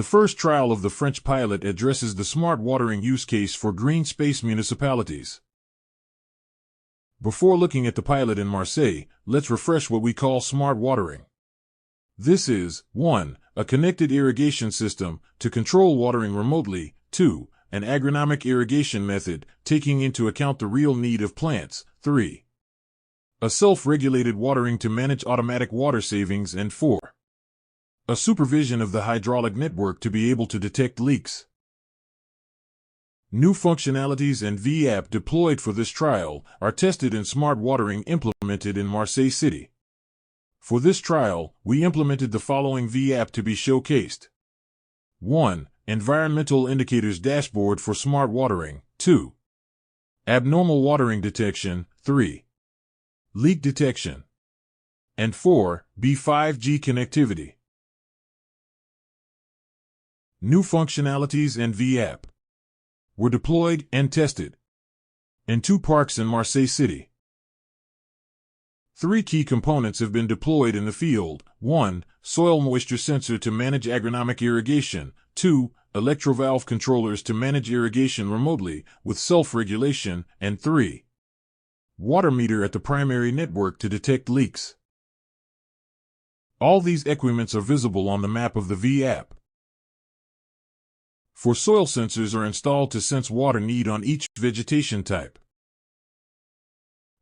The first trial of the French pilot addresses the smart watering use case for green space municipalities. Before looking at the pilot in Marseille, let's refresh what we call smart watering. This is 1. A connected irrigation system to control watering remotely. 2. An agronomic irrigation method taking into account the real need of plants. 3. A self-regulated watering to manage automatic water savings. And 4. A supervision of the hydraulic network to be able to detect leaks. New functionalities and V-app deployed for this trial are tested in smart watering implemented in Marseille City. For this trial, we implemented the following V-app to be showcased. 1. Environmental indicators dashboard for smart watering. 2. Abnormal watering detection. 3. Leak detection. And 4. 5G connectivity. New functionalities and V-app were deployed and tested in 2 parks in Marseille City. 3 key components have been deployed in the field. 1. Soil moisture sensor to manage agronomic irrigation. 2. Electrovalve controllers to manage irrigation remotely with self-regulation. And 3. Water meter at the primary network to detect leaks. All these equipments are visible on the map of the V-app. For soil sensors are installed to sense water need on each vegetation type.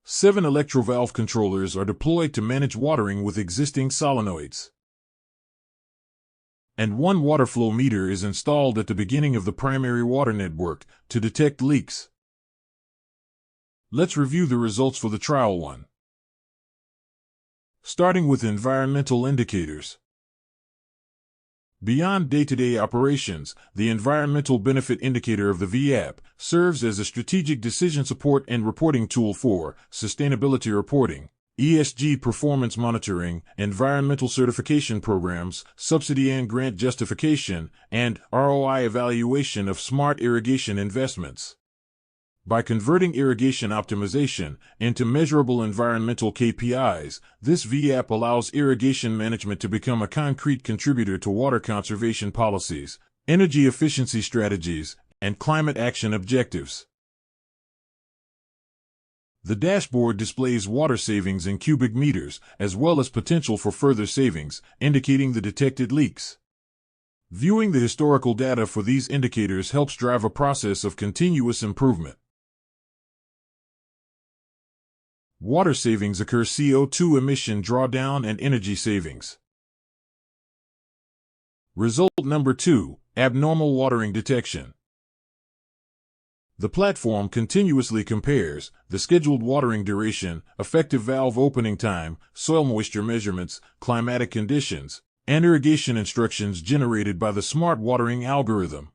7 electrovalve controllers are deployed to manage watering with existing solenoids. And 1 water flow meter is installed at the beginning of the primary water network to detect leaks. Let's review the results for the trial 1. Starting with environmental indicators. Beyond day-to-day operations, the Environmental Benefit Indicator of the V-app serves as a strategic decision support and reporting tool for sustainability reporting, ESG performance monitoring, environmental certification programs, subsidy and grant justification, and ROI evaluation of smart irrigation investments. By converting irrigation optimization into measurable environmental KPIs, this V-app allows irrigation management to become a concrete contributor to water conservation policies, energy efficiency strategies, and climate action objectives. The dashboard displays water savings in cubic meters, as well as potential for further savings, indicating the detected leaks. Viewing the historical data for these indicators helps drive a process of continuous improvement. Water savings occur CO2 emission drawdown and energy savings. Result number 2, abnormal watering detection. The platform continuously compares the scheduled watering duration, effective valve opening time, soil moisture measurements, climatic conditions, and irrigation instructions generated by the smart watering algorithm.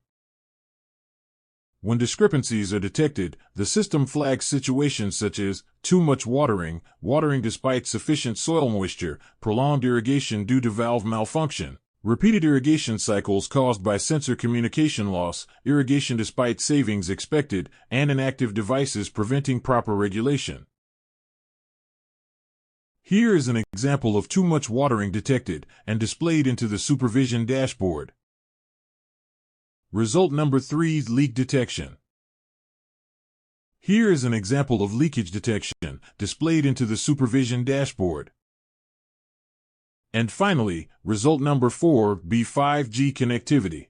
When discrepancies are detected, the system flags situations such as too much watering, watering despite sufficient soil moisture, prolonged irrigation due to valve malfunction, repeated irrigation cycles caused by sensor communication loss, irrigation despite savings expected, and inactive devices preventing proper regulation. Here is an example of too much watering detected and displayed into the supervision dashboard. Result number 3, leak detection. Here is an example of leakage detection displayed into the supervision dashboard. And finally, result number 4, 5G connectivity.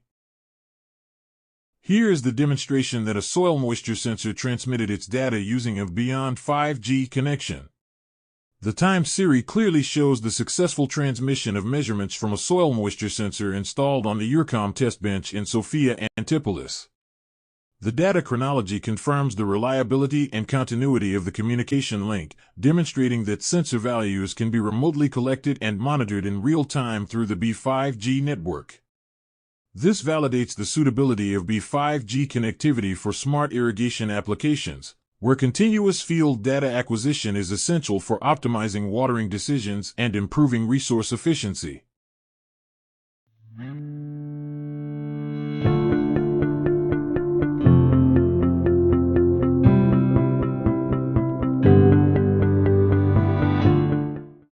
Here is the demonstration that a soil moisture sensor transmitted its data using a beyond 5G connection. The time series clearly shows the successful transmission of measurements from a soil moisture sensor installed on the EURECOM test bench in Sofia, Antipolis. The data chronology confirms the reliability and continuity of the communication link, demonstrating that sensor values can be remotely collected and monitored in real time through the 5G network. This validates the suitability of 5G connectivity for smart irrigation applications, where continuous field data acquisition is essential for optimizing watering decisions and improving resource efficiency.